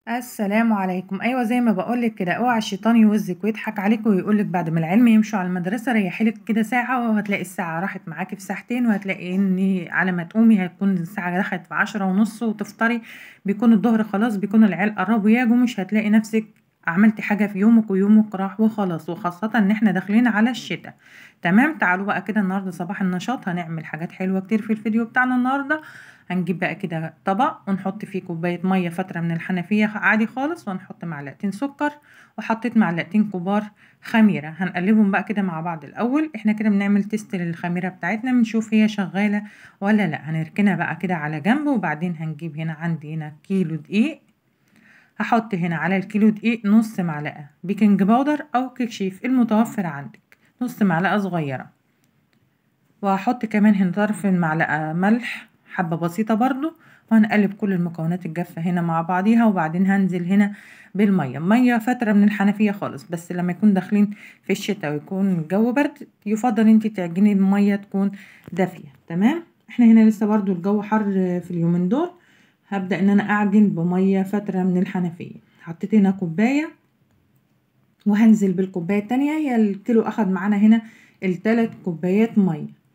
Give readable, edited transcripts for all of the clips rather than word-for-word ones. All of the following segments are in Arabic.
السلام عليكم. ايوه، زي ما بقولك كده، اوعى الشيطان يوزك ويضحك عليك ويقولك بعد ما العلم يمشوا على المدرسه ريحيلك كده ساعه، وهتلاقي الساعه راحت معاكي في ساعتين، وهتلاقي ان على ما تقومي هتكون الساعه دخلت في 10:30 وتفطري. بيكون الظهر خلاص، بيكون العيال قربوا ياجوا، مش هتلاقي نفسك عملتي حاجه في يومك، ويومك راح وخلاص، وخاصه ان احنا داخلين على الشتاء. تمام، تعالوا بقى كده النهارده صباح النشاط، هنعمل حاجات حلوه كتير في الفيديو بتاعنا النهارده. هنجيب بقى كده طبق ونحط فيه كوباية مية فترة من الحنفية عادي خالص، ونحط معلقتين سكر، وحطيت معلقتين كبار خميرة. هنقلبهم بقى كده مع بعض الأول. احنا كده بنعمل تيست للخميرة بتاعتنا، بنشوف هي شغالة ولا لا. هنركنها بقى كده على جنب، وبعدين هنجيب هنا، عندي هنا كيلو دقيق. هحط هنا على الكيلو دقيق نص معلقة بيكنج باودر أو كيكشيف المتوفر عندك، نص معلقة صغيرة. وهحط كمان هنا طرف المعلقة ملح، حبة بسيطة برضو. وهنقلب كل المكونات الجافة هنا مع بعضيها، وبعدين هنزل هنا بالمية، مية فترة من الحنفية خالص. بس لما يكون داخلين في الشتاء ويكون الجو برد، يفضل انتي تعجني المية تكون دافية. تمام، احنا هنا لسه برضو الجو حر في اليومين دول. هبدأ ان انا اعجن بمية فترة من الحنفية. حطيت هنا كوباية، وهنزل بالكوباية التانية. هي الكيلو اخد معانا هنا التلات كوبايات مية.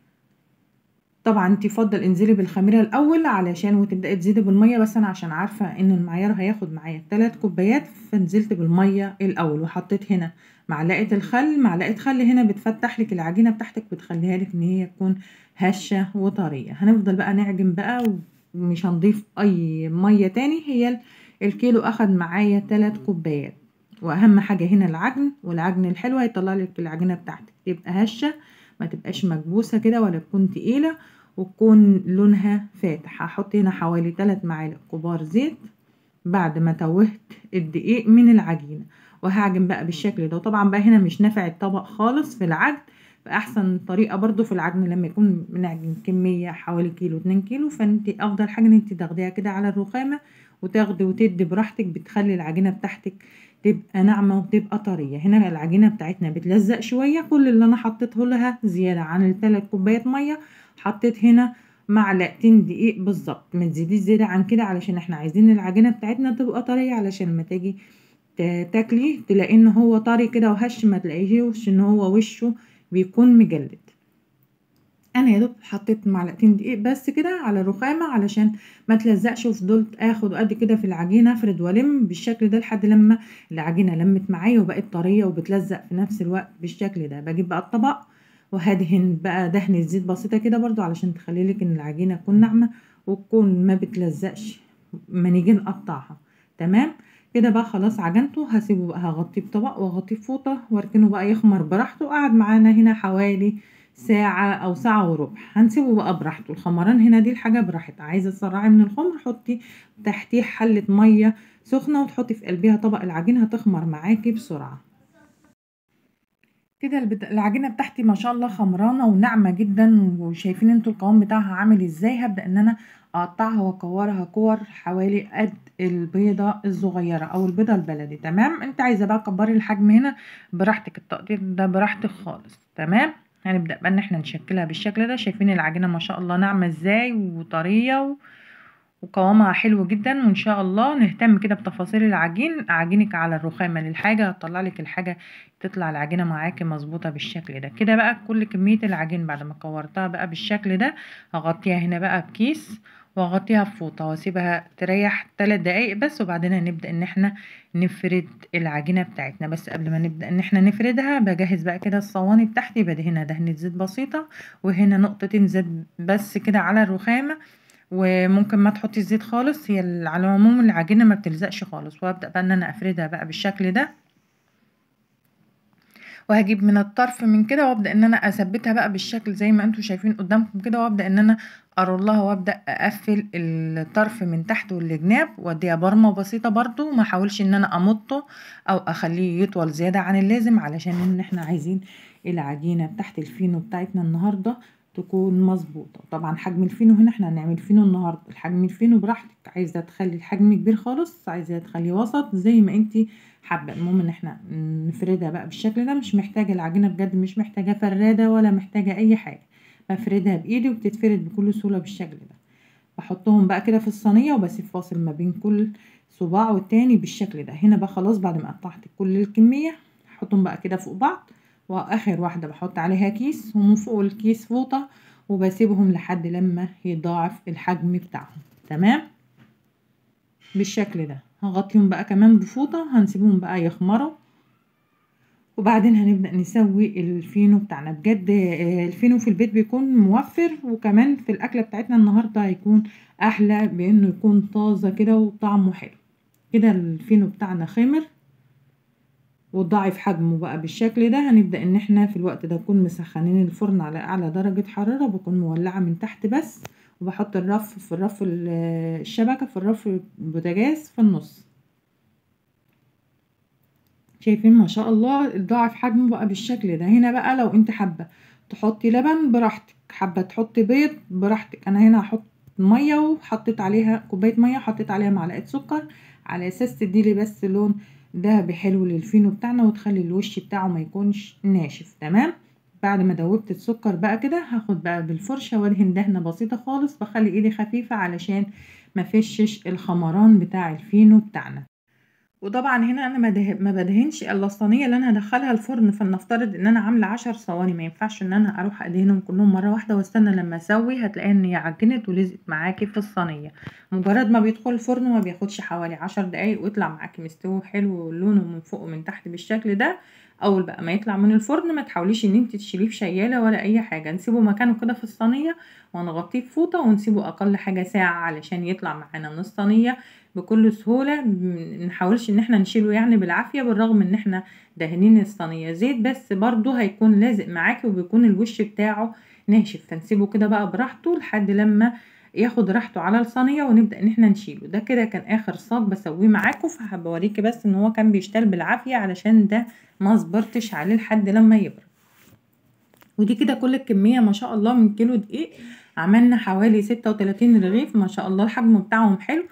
طبعا انت يفضل انزلي بالخميره الاول علشان وتبداي تزيدي بالميه، بس انا عشان عارفه ان المعيار هياخد معايا 3 كوبايات، فنزلت بالميه الاول. وحطيت هنا معلقه الخل. معلقه خل هنا بتفتح لك العجينه بتاعتك، بتخليها لك ان هي تكون هشه وطريه. هنفضل بقى نعجن بقى، ومش هنضيف اي ميه تاني. هي الكيلو اخد معايا 3 كوبايات. واهم حاجه هنا العجن، والعجن الحلو هيطلع لك العجينه بتاعتك تبقى هشه، ما تبقاش مكبوسه كده ولا تكون تقيله، وتكون لونها فاتح. هحط هنا حوالي 3 معالق كبار زيت بعد ما توهت الدقيق من العجينة. وهعجن بقى بالشكل ده. وطبعا بقى هنا مش نافع الطبق خالص في العجن، فأحسن طريقة برضو في العجن لما يكون بنعجن كمية حوالي كيلو 2 كيلو، فانت أفضل حاجة ان انت تاخديها كده على الرخامة، وتاخدي وتدي براحتك، بتخلي العجينة بتاعتك تبقى ناعمة وتبقى طرية. هنا العجينة بتاعتنا بتلزق شوية. كل اللي انا حطيته لها زيادة عن ال3 كوبايات مية، حطيت هنا معلقتين دقيق بالظبط. ما تزيديش زيادة عن كده، علشان احنا عايزين العجينة بتاعتنا تبقى طرية، علشان لما تيجي تاكلي تلاقي ان هو طري كده وهش، ما تلاقيهوش ان هو وشه بيكون مجلد. انا يا دوب حطيت معلقتين دقيق بس كده على الرخامة علشان ما تلزقش، وفضلت اخد قد كده في العجينة، افرد والم بالشكل ده لحد لما العجينة لمت معايا وبقت طرية وبتلزق في نفس الوقت بالشكل ده. بجيب بقى الطبق وهدهن بقى دهنة زيت بسيطة كده برضو، علشان تخلي لك ان العجينة تكون ناعمة وتكون ما بتلزقش ما نيجي نقطعها. تمام كده بقى، خلاص عجنته. هسيبه بقى، هغطيه بطبق واغطيه بفوطة واركنه بقى يخمر براحته. قعد معانا هنا حوالي ساعة أو ساعة وربع. هنسيبه بقى براحته. الخمران هنا دي الحاجة براحتها. عايزة تسرعي من الخمر، حطي تحتيه حلة مية سخنة، وتحطي في قلبها طبق العجين، هتخمر معاكي بسرعة. كده العجينة بتاعتي ما شاء الله خمرانة وناعمة جدا، وشايفين انتوا القوام بتاعها عامل ازاي. هبدأ ان انا اقطعها واكورها كور حوالي قد البيضة الصغيرة او البيضة البلدي. تمام، انت عايزة بقى كبري الحجم هنا براحتك، التقدير ده براحتك خالص. تمام، هنبدأ بقى ان احنا نشكلها بالشكل ده. شايفين العجينة ما شاء الله ناعمة ازاي وطرية، وقوامها حلو جدا. وان شاء الله نهتم كده بتفاصيل العجين. اعجنك على الرخامه للحاجه، هتطلع لك الحاجه تطلع العجينه معاكي مظبوطه بالشكل ده. كده بقى كل كميه العجين بعد ما كورتها بقى بالشكل ده، هغطيها هنا بقى بكيس، واغطيها بفوطه، واسيبها تريح 3 دقايق بس. وبعدين هنبدا ان احنا نفرد العجينه بتاعتنا. بس قبل ما نبدا ان احنا نفردها، بجهز بقى كده الصواني بتاعتي. بدهنها دهنه زيت بسيطه، وهنا نقطتين زيت بس كده على الرخامه، وممكن ما تحطي الزيت خالص. هي على العموم العجينة ما بتلزقش خالص. وابدأ بقى ان انا افردها بقى بالشكل ده، وهجيب من الطرف من كده، وابدأ ان انا اثبتها بقى بالشكل زي ما انتم شايفين قدامكم كده. وابدأ ان انا ارولها، وابدأ اقفل الطرف من تحت والجناب، واديها برمة بسيطة برضو. ما احاولش ان انا امطه او اخليه يطول زيادة عن اللازم، علشان ان احنا عايزين العجينة تحت الفينو بتاعتنا النهاردة تكون مظبوطة. طبعا حجم الفينو هنا احنا هنعمل فينو النهاردة. الحجم الفينو براحتك، عايزة تخلي الحجم كبير خالص، عايزة تخليه وسط، زي ما انتي حابة. المهم ان احنا نفردها بقى بالشكل ده. مش محتاجة العجينة بجد، مش محتاجة فرادة ولا محتاجة اي حاجة. بفردها بايدي وبتتفرد بكل سهولة بالشكل ده. بحطهم بقى كده في الصينيه وبسيب فاصل ما بين كل صباع والتاني بالشكل ده. هنا بقى خلاص بعد ما قطعت كل الكميه هحطهم بقى كده فوق بعض، واخر واحده بحط عليها كيس ومن فوق الكيس فوطه، وبسيبهم لحد لما يضاعف الحجم بتاعهم. تمام بالشكل ده. هغطيهم بقى كمان بفوطه، هنسيبهم بقى يخمروا، وبعدين هنبدأ نسوي الفينو بتاعنا. بجد الفينو في البيت بيكون موفر، وكمان في الأكلة بتاعتنا النهاردة هيكون أحلى بأنه يكون طازة كده وطعمه حلو. كده الفينو بتاعنا خمر وضاعف حجمه بقى بالشكل ده. هنبدأ ان احنا في الوقت ده نكون مسخنين الفرن على اعلى درجة حرارة، بكون مولعة من تحت بس، وبحط الرف في الرف الشبكة في الرف البوتاجاز في النص. شايفين ما شاء الله ضاعف حجمه بقى بالشكل ده. هنا بقى لو انت حابة تحطي لبن براحتك، حابة تحطي بيض براحتك. انا هنا هحط مية وحطيت عليها كوباية مية، حطيت عليها معلقة سكر على اساس تديلي بس لون دهبي حلو للفينو بتاعنا، وتخلي الوش بتاعه ما يكونش ناشف. تمام. بعد ما دوبت السكر بقى كده هاخد بقى بالفرشة وادهن دهنة بسيطة خالص، بخلي ايدي خفيفة علشان ما فيشش الخمران بتاع الفينو بتاعنا. وطبعا هنا انا ما بدهنش الا الصينيه اللي انا هدخلها الفرن. فلنفترض ان انا عامله 10 صواني، ما ينفعش ان انا اروح ادهنهم كلهم مره واحده واستنى لما اسوي، هتلاقي ان هي عجنت ولزقت معاكي في الصينيه. مجرد ما بيدخل الفرن ما بياخدش حوالي 10 دقايق ويطلع معاكي مستوي حلو لونه من فوق ومن تحت بالشكل ده. اول بقى ما يطلع من الفرن ما تحاوليش ان انت تشيليه في شياله ولا اي حاجه، نسيبه مكانه كده في الصينيه ونغطيه بفوطه ونسيبه اقل حاجه ساعه علشان يطلع معانا من الصينيه بكل سهولة. منحاولش ان احنا نشيله يعني بالعافية، بالرغم ان احنا دهنين الصينية زيت، بس برضو هيكون لازق معاكي وبيكون الوش بتاعه ناشف. فنسيبه كده بقى براحته لحد لما ياخد راحته على الصينية ونبدأ ان احنا نشيله. ده كده كان اخر صاج بسويه معاكم، فهبوريكي بس ان هو كان بيشتغل بالعافية علشان ده ما صبرتش عليه لحد لما يبرد. ودي كده كل الكمية ما شاء الله من كيلو دقيق عملنا حوالي 36 رغيف. ما شاء الله الحجم بتاعهم حلو،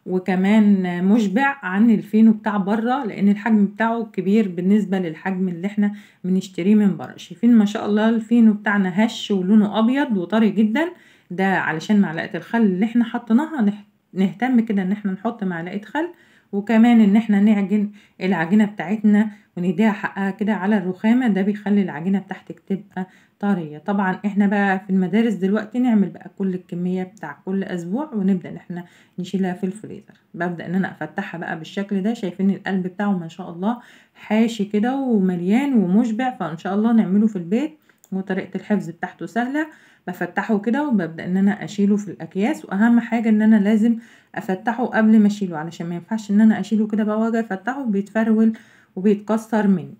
وكمان مشبع عن الفينو بتاع بره، لان الحجم بتاعه كبير بالنسبة للحجم اللي احنا بنشتريه من بره. شايفين ما شاء الله الفينو بتاعنا هش ولونه ابيض وطري جدا. ده علشان معلقة الخل اللي احنا حطيناها. نهتم كده ان احنا نحط معلقة خل، وكمان ان احنا نعجن العجينة بتاعتنا ونديها حقها كده على الرخامة. ده بيخلي العجينة بتاعتك تبقى طرية. طبعا احنا بقى في المدارس دلوقتي نعمل بقى كل الكمية بتاع كل اسبوع ونبدأ ان احنا نشيلها في الفريزر. ببدأ ان انا افتحها بقى بالشكل ده. شايفين القلب بتاعه ما شاء الله حاشي كده ومليان ومشبع، فان شاء الله نعمله في البيت. وطريقة الحفظ بتاعته سهلة. بفتحه كده وببدأ ان انا اشيله في الاكياس، واهم حاجة ان انا لازم افتحه قبل ما اشيله، علشان ما ينفعش ان انا اشيله كده بقى واجي افتحه بيتفرول وبيتكسر مني.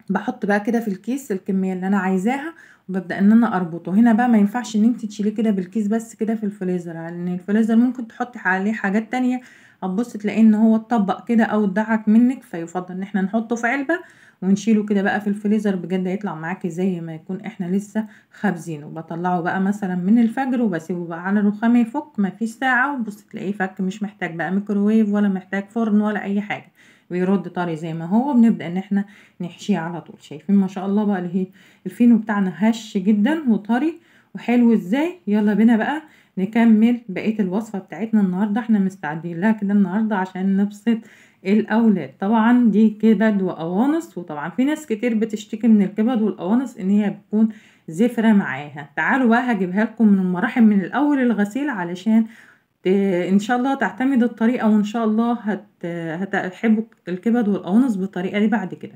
بحط بقى كده في الكيس الكميه اللي انا عايزاها، وببدا ان انا اربطه. هنا بقى ما ينفعش ان انت تشيليه كده بالكيس بس كده في الفريزر، لان الفريزر ممكن تحطي عليه حاجات تانية هتبص تلاقي ان هو اتطبق كده او اتدعك منك. فيفضل ان احنا نحطه في علبه ونشيله كده بقى في الفريزر. بجد هيطلع معاكي زي ما يكون احنا لسه خابزينه. بطلعه بقى مثلا من الفجر وبسيبه بقى على الرخامه يفك ما فيش ساعه، وبص تلاقيه فك، مش محتاج بقى ميكروويف ولا محتاج فرن ولا اي حاجه، بيرد طري زي ما هو. بنبدا ان احنا نحشيه على طول. شايفين ما شاء الله بقى اللي هي الفينو بتاعنا هش جدا وطري وحلو ازاي. يلا بينا بقى نكمل بقية الوصفة بتاعتنا النهاردة. احنا مستعدين لها كده النهاردة عشان نبسط الاولاد. طبعا دي كبد وقوانص، وطبعا في ناس كتير بتشتكي من الكبد والقوانص ان هي بتكون زفرة معاها. تعالوا بقى هجيبها لكم من المراحل من الاول الغسيل علشان ان شاء الله تعتمد الطريقة، وان شاء الله هتحبوا الكبد والقوانص بالطريقة دي بعد كده.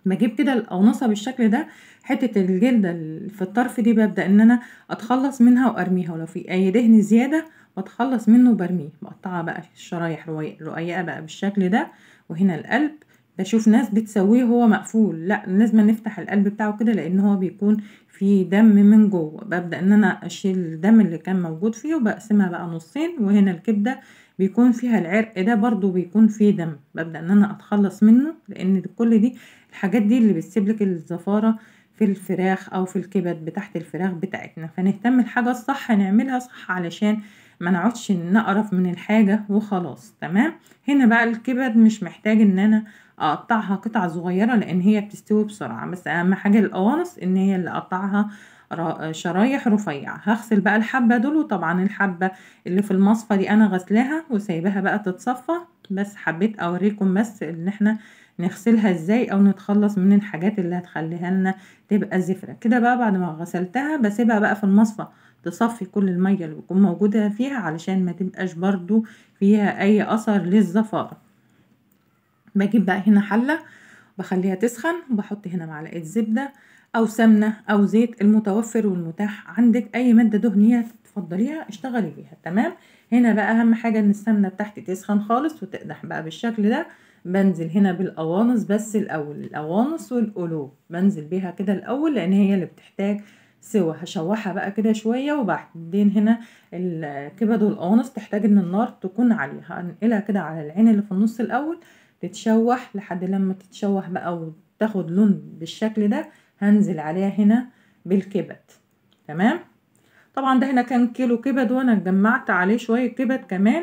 بجيب كده القونصة بالشكل ده، حتة الجلدة في الطرف دي ببدأ ان انا اتخلص منها وارميها، ولو في اي دهن زيادة بتخلص منه وبرميه. بقطعها بقى الشرايح رقيقة بقى بالشكل ده. وهنا القلب بشوف ناس بتسويه هو مقفول، لا لازم نفتح القلب بتاعه كده لان هو بيكون فيه دم من جوه. ببدأ ان انا اشيل الدم اللي كان موجود فيه وبقسمها بقى نصين. وهنا الكبدة بيكون فيها العرق ده برضو بيكون فيه دم، ببدأ ان انا اتخلص منه، لان كل دي الحاجات دي اللي بتسيب لك الزفارة في الفراخ او في الكبد بتاعت الفراخ بتاعتنا. فنهتم الحاجة الصح نعملها صح علشان ما نقعدش نقرف من الحاجة وخلاص. تمام. هنا بقى الكبد مش محتاج ان انا اقطعها قطع صغيرة لان هي بتستوي بسرعة، بس اهم حاجة القوانص ان هي اللي اقطعها شرايح رفيعة. هغسل بقى الحبة دول، وطبعا الحبة اللي في المصفى دي انا غسلاها وسايباها بقى تتصفى، بس حبيت اوريكم بس ان احنا نغسلها ازاي او نتخلص من الحاجات اللي هتخليها لنا تبقى زفرة كده. بقى بعد ما غسلتها بسيبها بقى في المصفى تصفي كل المية اللي بتكون موجودة فيها، علشان ما تبقاش برضو فيها اي اثر للزفارة. بجيب بقى هنا حلة بخليها تسخن، وبحط هنا معلقة زبدة او سمنة او زيت، المتوفر والمتاح عندك. اي مادة دهنية تفضليها اشتغلي بيها، تمام. هنا بقى اهم حاجة ان السمنة بتاعتي تسخن خالص وتقدح بقى بالشكل ده. بنزل هنا بالقوانص، بس الاول القوانص والقلوب بنزل بيها كده الاول، لان هي اللي بتحتاج سوا. هشوحها بقى كده شوية، وبعدين هنا الكبد والقوانص تحتاج ان النار تكون عالية. هنقلها كده على العين اللي في النص الاول تتشوح لحد لما تتشوح بقى وتاخد لون بالشكل ده. هنزل عليها هنا بالكبد، تمام. طبعا ده هنا كان كيلو كبد، وانا جمعت عليه شوية كبد كمان.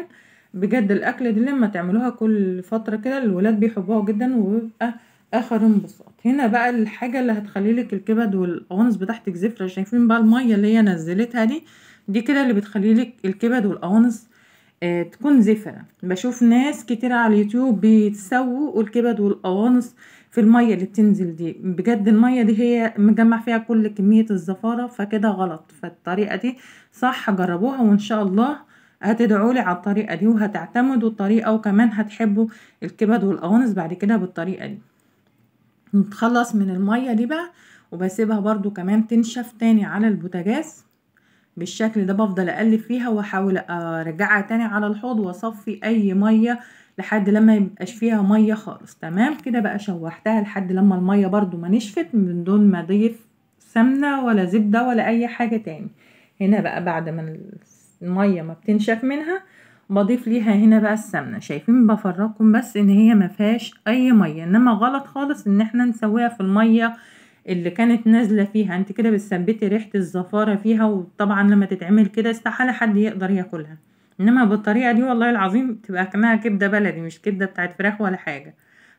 بجد الاكل دي لما تعملوها كل فترة كده الولاد بيحبوها جدا، وبيبقى اخر انبساط. هنا بقى الحاجة اللي هتخلي لك الكبد والقوانص بتاعتك زفرة، شايفين بقى المية اللي هي نزلتها دي كده اللي بتخلي لك الكبد والقوانص تكون زفرة. بشوف ناس كتير على اليوتيوب بيتسووا الكبد والقوانص في المية اللي بتنزل دي. بجد المية دي هي مجمع فيها كل كمية الزفارة، فكده غلط. فالطريقة دي صح، جربوها وان شاء الله هتدعولي على الطريقة دي وهتعتمدوا الطريقة، وكمان هتحبوا الكبد والقوانص بعد كده بالطريقة دي. نتخلص من المية دي بقى، وبسيبها برضو كمان تنشف تاني على البوتاجاز بالشكل ده. بفضل اقلب فيها واحاول ارجعها تاني على الحوض واصفي اي ميه لحد لما يبقاش فيها ميه خالص، تمام كده. بقى شوحتها لحد لما الميه برضو ما نشفت، من دون ما اضيف سمنه ولا زبده ولا اي حاجه تاني. هنا بقى بعد ما الميه ما بتنشف منها بضيف ليها هنا بقى السمنه. شايفين بفرجكم بس ان هي ما فيهاش اي ميه، انما غلط خالص ان احنا نسويها في الميه اللي كانت نازلة فيها. انت كده بتثبتي ريحة الزفارة فيها، وطبعا لما تتعمل كده استحالة حد يقدر ياكلها. انما بالطريقة دي والله العظيم تبقى كأنها كبدة بلدي، مش كبدة بتاعت فراخ ولا حاجة.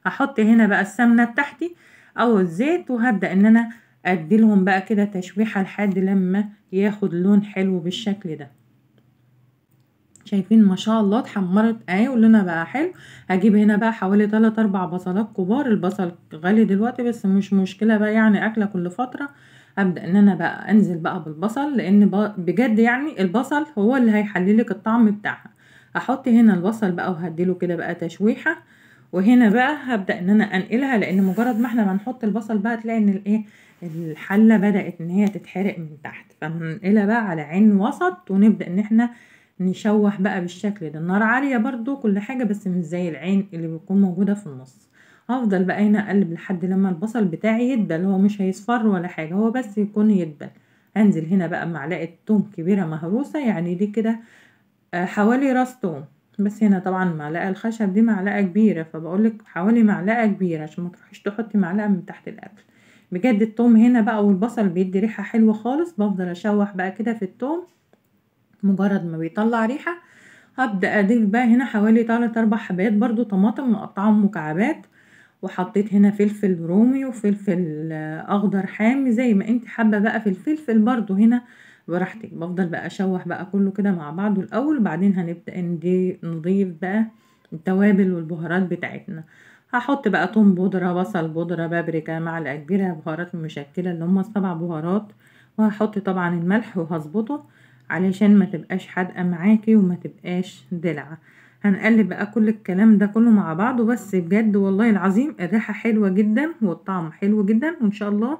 هحط هنا بقى السمنة بتاعتي او الزيت، وهبدأ ان انا اديلهم بقى كده تشويحة لحد لما ياخد لون حلو بالشكل ده. شايفين ما شاء الله اتحمرت اهي ولونها بقى حلو. هجيب هنا بقى حوالي 3 4 بصلات كبار. البصل غالي دلوقتي بس مش مشكله بقى، يعني اكله كل فتره. ابدا ان انا بقى انزل بقى بالبصل، لان بجد يعني البصل هو اللي هيحللك الطعم بتاعها. احط هنا البصل بقى وهديله كده بقى تشويحه. وهنا بقى هبدا ان انا انقلها، لان مجرد ما احنا بنحط البصل بقى تلاقي ان الايه الحله بدات ان هي تتحرق من تحت. فننقلها بقى على عين وسط، ونبدا ان احنا نشوح بقى بالشكل ده. النار عالية برضو كل حاجة، بس مش زي العين اللي بتكون موجودة في النص. هفضل بقى هنا اقلب لحد لما البصل بتاعي يدبل. هو مش هيصفر ولا حاجة، هو بس يكون يدبل. هنزل هنا بقى بمعلقة توم كبيرة مهروسة، يعني دي كده حوالي راس توم. بس هنا طبعا معلقة الخشب دي معلقة كبيرة، فبقولك حوالي معلقة كبيرة عشان ما تروحيش تحطي معلقة من تحت الأكل. بجد التوم هنا بقى والبصل بيدي ريحة حلوة خالص. بفضل اشوح بقى كده في التوم، مجرد ما بيطلع ريحة هبدأ اضيف بقى هنا حوالي 3 4 حبات برضو طماطم مقطعهم مكعبات. وحطيت هنا فلفل رومي وفلفل اخضر حامي زي ما انت حابة بقى في الفلفل برضو هنا براحتك. بفضل بقى اشوح بقى كله كده مع بعضه الاول، وبعدين هنبدأ نضيف بقى التوابل والبهارات بتاعتنا. هحط بقى توم بودرة، بصل بودرة، بابريكا، معلقة كبيرة بهارات مشكلة اللي هم ال7 بهارات. وهحط طبعا الملح وهظبطه علشان ما تبقاش حادقة معاكي وما تبقاش دلعة. هنقلب بقى كل الكلام ده كله مع بعضه. بس بجد والله العظيم الريحة حلوة جدا والطعم حلو جدا، وان شاء الله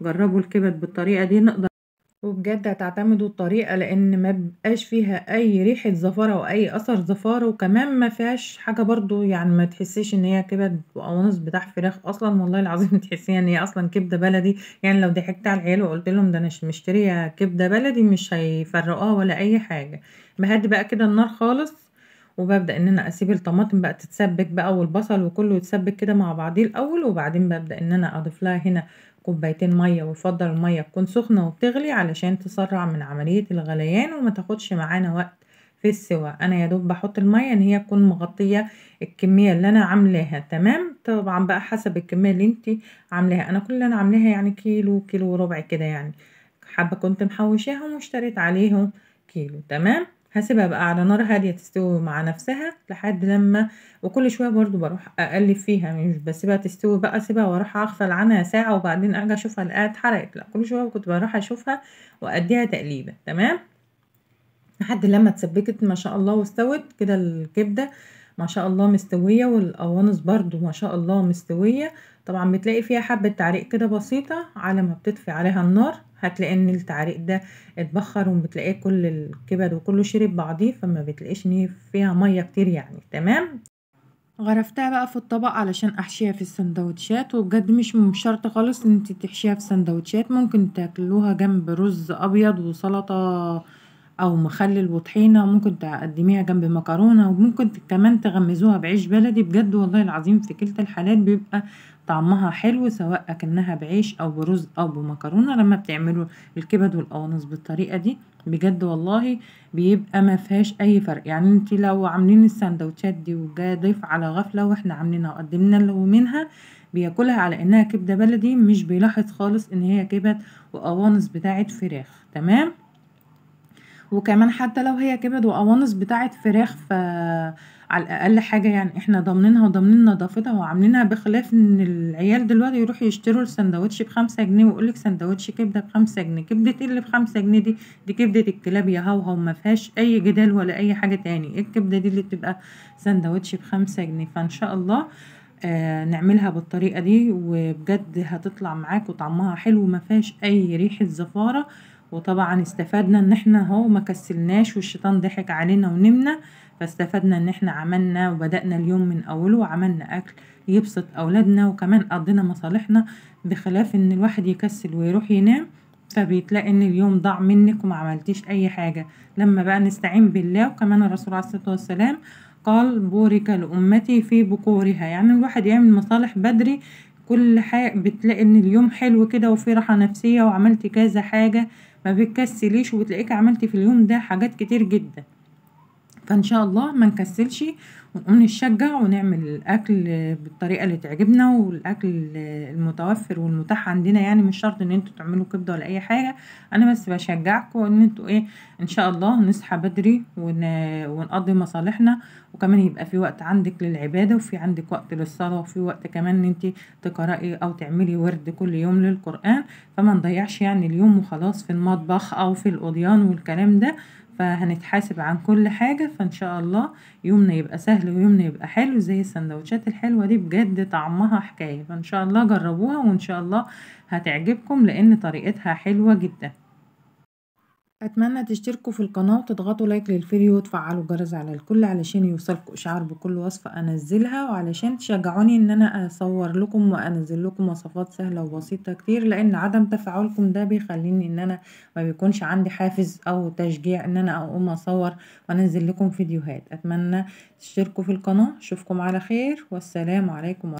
جربوا الكبد بالطريقة دي. نقدر وبجد هتعتمدوا الطريقة، لان ما بقاش فيها اي ريحة زفارة او اي اثر زفارة، وكمان ما فيهاش حاجة برضو يعني ما تحسيش ان هي كبد وقوانص بتاع فراخ اصلا. والله العظيم تحسيها ان هي اصلا كبدة بلدي. يعني لو ضحكت على العيال وقلت لهم ده انا مشترية كبدة بلدي مش هيفرقوها ولا اي حاجة. بهدي بقى كده النار خالص، وببدأ ان انا اسيب الطماطم بقى تتسبك بقى والبصل وكله يتسبك كده مع بعضيه الاول، وبعدين ببدأ ان انا اضيف لها هنا كوبايتين ميه. ويفضل الميه تكون سخنه وبتغلي علشان تسرع من عمليه الغليان وما تاخدش معانا وقت في السوا. انا يا دوب بحط الميه ان هي تكون مغطيه الكميه اللي انا عاملاها، تمام. طبعا بقى حسب الكميه اللي انت عاملاها. انا كل اللي انا عاملاها يعني كيلو وربع كده يعني. حبة كنت محوشاهم واشتريت عليهم كيلو. تمام. هسيبها بقى على نار هادية تستوي مع نفسها لحد لما، وكل شوية برضو بروح اقلب فيها، مش بسيبها تستوي بقى اسيبها واروح اغفل عنها ساعة وبعدين ارجع اشوفها الاقيها اتحرقت، لا كل شوية كنت بروح اشوفها واديها تقليبة. تمام. لحد لما اتسبكت ما شاء الله واستوت كده الكبدة ما شاء الله مستوية، والقوانص برضو ما شاء الله مستوية. طبعا بتلاقي فيها حبة تعريق كده بسيطة، على ما بتطفي عليها النار هتلاقي ان التعريق ده اتبخر، وبتلاقيه كل الكبد وكله شرب بعضيه، فما بتلاقيش ان فيها مية كتير يعني. تمام. غرفتها بقى في الطبق علشان احشيها في السندوتشات، وبجد مش شرط خالص ان انت تحشيها في سندوتشات، ممكن تاكلوها جنب رز ابيض وسلطة او مخلل وطحينة، ممكن تقدميها جنب مكرونة، وممكن كمان تغمزوها بعيش بلدي. بجد والله العظيم في كلتا الحالات بيبقى طعمها حلو، سواء اكنها بعيش او برز او بمكرونة. لما بتعملوا الكبد والقوانص بالطريقة دي بجد والله بيبقى ما فيهاش اي فرق. يعني انت لو عاملين السندوتشات دي وجا ضيف على غفلة واحنا عاملينها وقدمنا له منها، بياكلها على انها كبدة بلدي، مش بيلاحظ خالص ان هي كبد وقوانص بتاعت فراخ. تمام. وكمان حتى لو هي كبد وقوانص بتاعت فراخ، ف على الاقل حاجه يعني احنا ضامنينها وضامنين نظافتها وعاملينها، بخلاف ان العيال دلوقتي يروحوا يشتروا السندوتش ب5 جنيه ويقولك سندوتش كبده ب5 جنيه. كبده ايه اللي ب5 جنيه دي؟ دي كبده الكلاب يا هوهو، ما فيهاش اي جدال ولا اي حاجه تاني. ايه الكبده دي اللي بتبقى سندوتش ب5 جنيه؟ فان شاء الله نعملها بالطريقه دي، وبجد هتطلع معاك وطعمها حلو وما فيهاش اي ريحه زفاره. وطبعا استفدنا ان احنا اهو ما كسلناش والشيطان ضحك علينا ونمنا، فاستفدنا ان احنا عملنا وبدأنا اليوم من اوله وعملنا اكل يبسط اولادنا، وكمان قضينا مصالحنا، بخلاف ان الواحد يكسل ويروح ينام فبيتلاقي ان اليوم ضاع منك وما عملتيش اي حاجة. لما بقى نستعين بالله، وكمان الرسول عليه الصلاة والسلام قال بورك لأمتي في بكورها، يعني الواحد يعمل مصالح بدري، كل حاجة بتلاقي ان اليوم حلو كده وفي راحة نفسية وعملتي كذا حاجة، ما بتكسليش وبتلاقيك عملتي في اليوم ده حاجات كتير جدا. فان شاء الله ما نكسلش ونقوم نشجع ونعمل الاكل بالطريقه اللي تعجبنا، والاكل المتوفر والمتاح عندنا. يعني مش شرط ان انتوا تعملوا كبده ولا اي حاجه، انا بس بشجعكم ان انتوا ايه، ان شاء الله نصحى بدري ونقضي مصالحنا، وكمان يبقى في وقت عندك للعباده، وفي عندك وقت للصلاه، وفي وقت كمان ان انت تقراي او تعملي ورد كل يوم للقران. فما نضيعش يعني اليوم وخلاص في المطبخ او في الاوديان والكلام ده، فهنتحاسب عن كل حاجة. فإن شاء الله يومنا يبقى سهل ويومنا يبقى حلو زي السندوتشات الحلوة دي، بجد طعمها حكاية. فإن شاء الله جربوها وإن شاء الله هتعجبكم لأن طريقتها حلوة جدا. اتمنى تشتركوا في القناة وتضغطوا لايك للفيديو وتفعلوا الجرس على الكل علشان يوصلكوا اشعار بكل وصفة انزلها، وعلشان تشجعوني ان انا اصور لكم وانزل لكم وصفات سهلة وبسيطة كتير، لان عدم تفاعلكم ده بيخليني ان انا ما بيكونش عندي حافز او تشجيع ان انا اقوم اصور وانزل لكم فيديوهات. اتمنى تشتركوا في القناة. اشوفكم على خير والسلام عليكم.